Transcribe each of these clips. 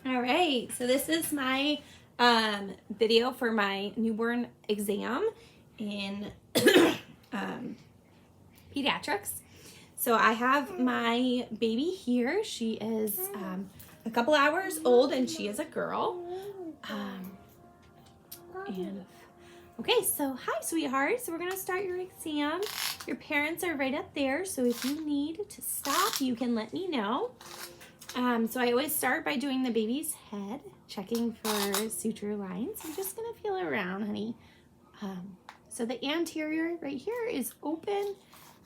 All right, so this is my video for my newborn exam in pediatrics. So I have my baby here. She is a couple hours old and she is a girl. Okay, so hi sweetheart. So we're gonna start your exam. Your parents are right up there, so if you need to stop, you can let me know. So I always start by doing the baby's head, checking for suture lines. I'm just gonna feel around, honey. So the anterior right here is open.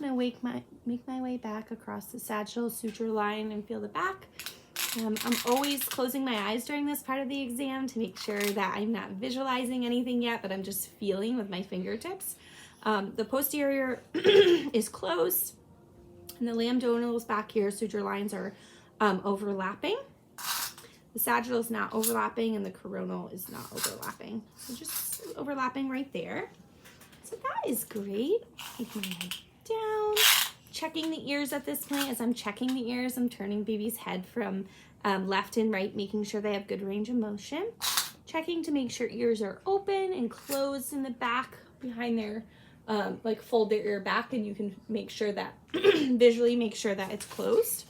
I'm gonna make my way back across the sagittal suture line and feel the back. I'm always closing my eyes during this part of the exam to make sure that I'm not visualizing anything yet, but I'm just feeling with my fingertips. The posterior is closed, and the lambdonals back here, suture lines are overlapping. The sagittal is not overlapping, and the coronal is not overlapping. So just overlapping right there. So that is great. Take my head down. Checking the ears at this point. As I'm checking the ears, I'm turning baby's head from left and right, making sure they have good range of motion. Checking to make sure ears are open and closed in the back behind their, like fold their ear back, and you can make sure that, visually make sure that it's closed.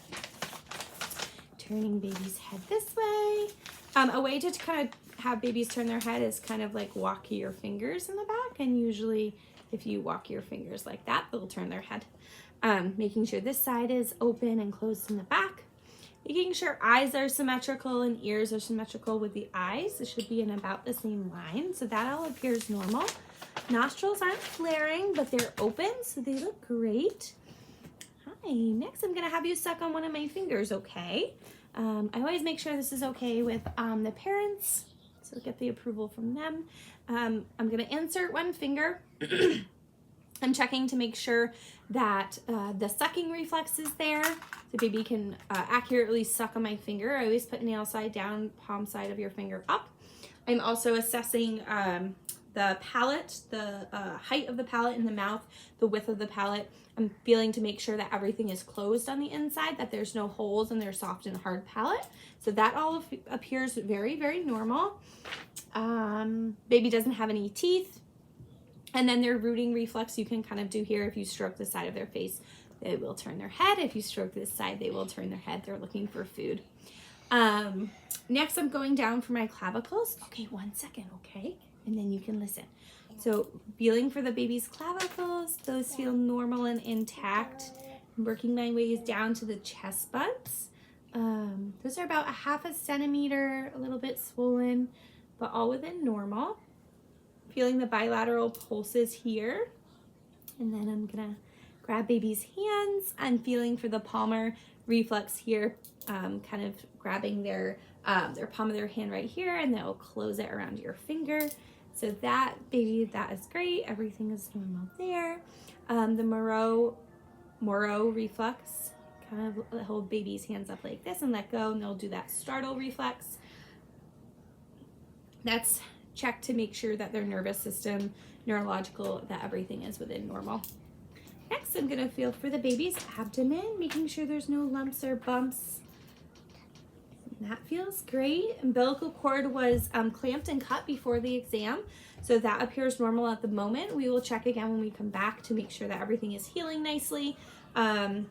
Turning baby's head this way. A way to kind of have babies turn their head is kind of like walk your fingers in the back, and usually if you walk your fingers like that, they'll turn their head. Making sure this side is open and closed in the back. Making sure eyes are symmetrical and ears are symmetrical with the eyes. It should be in about the same line, so that all appears normal. Nostrils aren't flaring, but they're open, so they look great. Hi, next I'm gonna have you suck on one of my fingers, okay? I always make sure this is okay with the parents, so get the approval from them. I'm gonna insert one finger. I'm checking to make sure that the sucking reflex is there. The baby can accurately suck on my finger. I always put nail side down, palm side of your finger up. I'm also assessing the palate, the height of the palate in the mouth, the width of the palate. I'm feeling to make sure that everything is closed on the inside, that there's no holes in their soft and hard palate. So that all appears very, very normal. Baby doesn't have any teeth. And then their rooting reflex you can kind of do here. If you stroke the side of their face, they will turn their head. If you stroke this side, they will turn their head. They're looking for food. Next, I'm going down for my clavicles. Okay, 1 second, okay? And then you can listen. So feeling for the baby's clavicles, those feel normal and intact. I'm working my ways down to the chest buds. Those are about 1/2 centimeter, a little bit swollen, but all within normal. Feeling the bilateral pulses here. And then I'm gonna grab baby's hands. I'm feeling for the palmar reflex here, kind of grabbing their palm of their hand right here, and they'll close it around your finger. So that, baby, that is great. Everything is normal there. The Moreau reflex, kind of hold baby's hands up like this and let go, and they'll do that startle reflex. That's check to make sure that their nervous system, neurological, that everything is within normal. Next, I'm gonna feel for the baby's abdomen, making sure there's no lumps or bumps. That feels great. Umbilical cord was clamped and cut before the exam, so that appears normal at the moment. We will check again when we come back to make sure that everything is healing nicely, and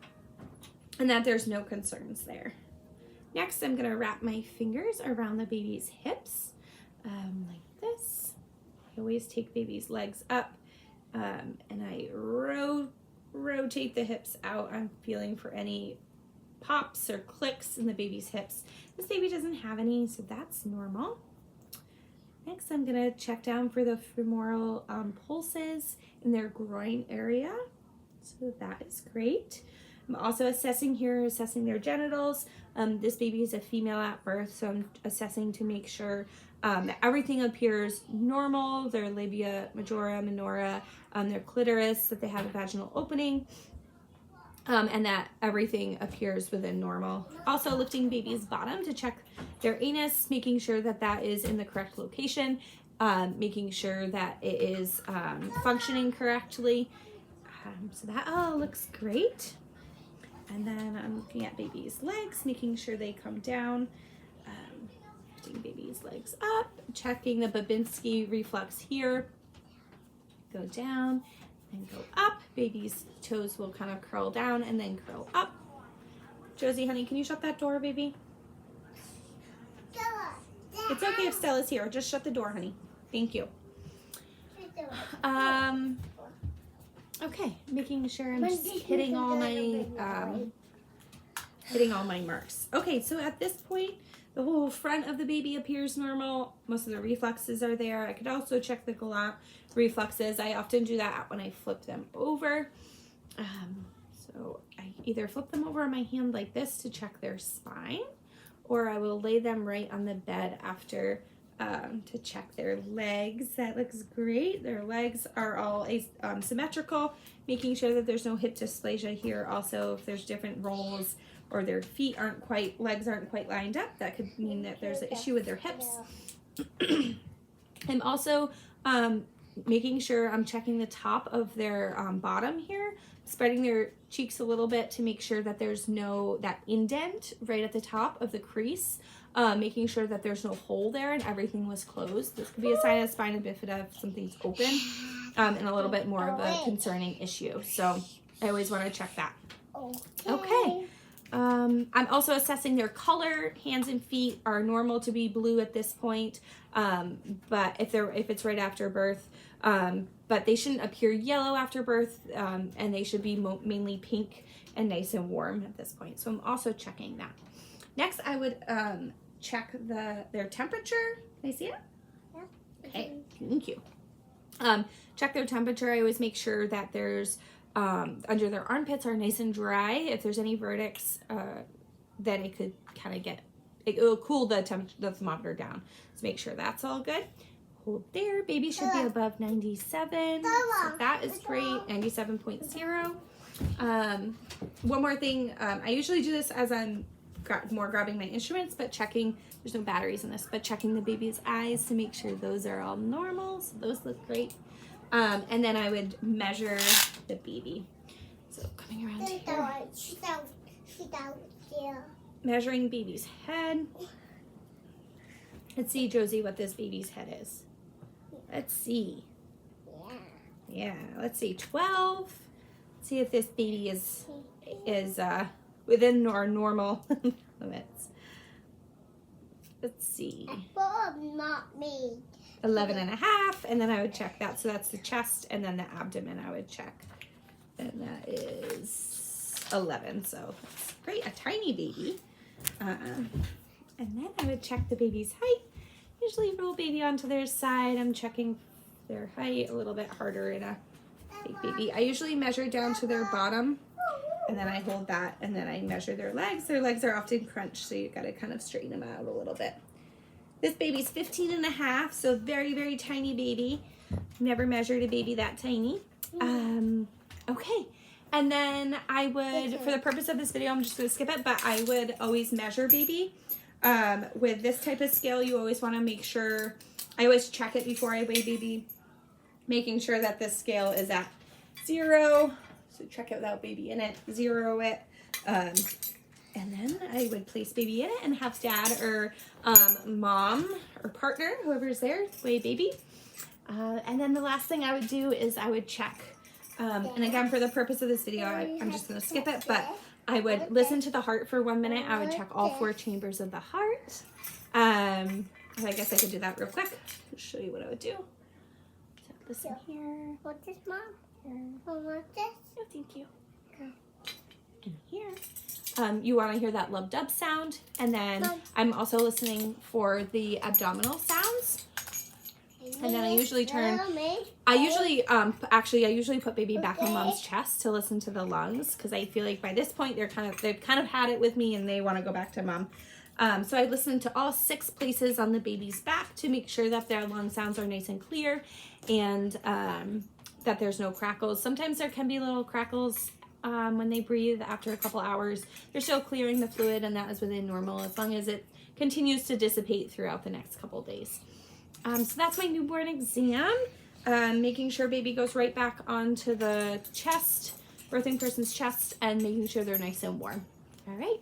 that there's no concerns there. Next, I'm gonna wrap my fingers around the baby's hips, like this. I always take baby's legs up, and I rotate the hips out. I'm feeling for any pops or clicks in the baby's hips. This baby doesn't have any, so that's normal. Next, I'm gonna check down for the femoral pulses in their groin area. So that is great. I'm also assessing their genitals. This baby is a female at birth, so I'm assessing to make sure that everything appears normal, their labia majora, minora, their clitoris, that they have a vaginal opening, and that everything appears within normal. Also lifting baby's bottom to check their anus, making sure that that is in the correct location, making sure that it is functioning correctly. So that all looks great. And then I'm looking at baby's legs, making sure they come down. lifting baby's legs up, checking the Babinski reflex here. Go down and go up. Baby's toes will kind of curl down and then curl up. Josie, honey, can you shut that door, baby? It's okay if Stella's here. Just shut the door, honey. Thank you. Okay, making sure I'm just hitting all my marks. Okay, so at this point, the whole front of the baby appears normal. Most of the reflexes are there. I could also check the galant reflexes. I often do that when I flip them over. So I either flip them over on my hand like this to check their spine, or I will lay them right on the bed after to check their legs. That looks great. Their legs are all symmetrical, making sure that there's no hip dysplasia here. Also, if there's different rolls or their legs aren't quite lined up, that could mean that there's an issue with their hips. I'm also making sure I'm checking the top of their bottom here, spreading their cheeks a little bit to make sure that there's that indent right at the top of the crease, making sure that there's no hole there and everything was closed. This could be a sign of spina bifida if something's open, and a little bit more of a concerning issue. So I always want to check that. Okay. I'm also assessing their color. Hands and feet are normal to be blue at this point, but if it's right after birth, but they shouldn't appear yellow after birth, and they should be mainly pink and nice and warm at this point. So I'm also checking that. Next, I would check their temperature. Can I see it? Yeah. Okay, thank you. Check their temperature. I always make sure that there's under their armpits are nice and dry. If there's any verdicts, then it could kind of it'll cool the thermometer down. So make sure that's all good. Hold there. Baby should be above 97. So that is great. 97.0. One more thing. I usually do this as I'm grabbing my instruments, but checking, there's no batteries in this, but checking the baby's eyes to make sure those are all normal. So those look great. And then I would measure the baby. So coming around here. Measuring baby's head. Let's see, Josie, what this baby's head is. Let's see. Yeah, let's see, 12. Let's see if this baby is within our normal limits. Let's see. Not me. 11 and a half, and then I would check that. So that's the chest, and then the abdomen I would check. And that is 11, so that's great, a tiny baby. And then I would check the baby's height. Usually roll baby onto their side. I'm checking their height a little bit harder in a big baby. I usually measure down to their bottom, and then I hold that, and then I measure their legs. Their legs are often crunched, so you've got to kind of straighten them out a little bit. This baby's 15 and a half, so very, very tiny baby. Never measured a baby that tiny. Okay, and then I would, for the purpose of this video, I'm just gonna skip it, but I would always measure baby. With this type of scale, you always wanna make sure, I always check it before I weigh baby, making sure that this scale is at 0. So check it without baby in it, 0 it. And then I would place baby in it and have dad or mom or partner, whoever's there, weigh baby. And then the last thing I would do is I would check. And again, for the purpose of this video, I'm just going to skip it, but I would listen to the heart for 1 minute. I would check all 4 chambers of the heart. And I guess I could do that real quick. I'll show you what I would do. So listen here. What's this, Mom? Here. What's this? Oh, thank you. And here. You want to hear that lub-dub sound, and then I'm also listening for the abdominal sounds. And then I usually I usually put baby back on mom's chest to listen to the lungs, because I feel like by this point they've kind of had it with me and they want to go back to mom. So I listen to all 6 places on the baby's back to make sure that their lung sounds are nice and clear, and that there's no crackles. Sometimes there can be little crackles when they breathe after a couple hours. They're still clearing the fluid, and that is within normal as long as it continues to dissipate throughout the next couple days. So that's my newborn exam. Making sure baby goes right back onto the chest, birthing person's chest, and making sure they're nice and warm. All right.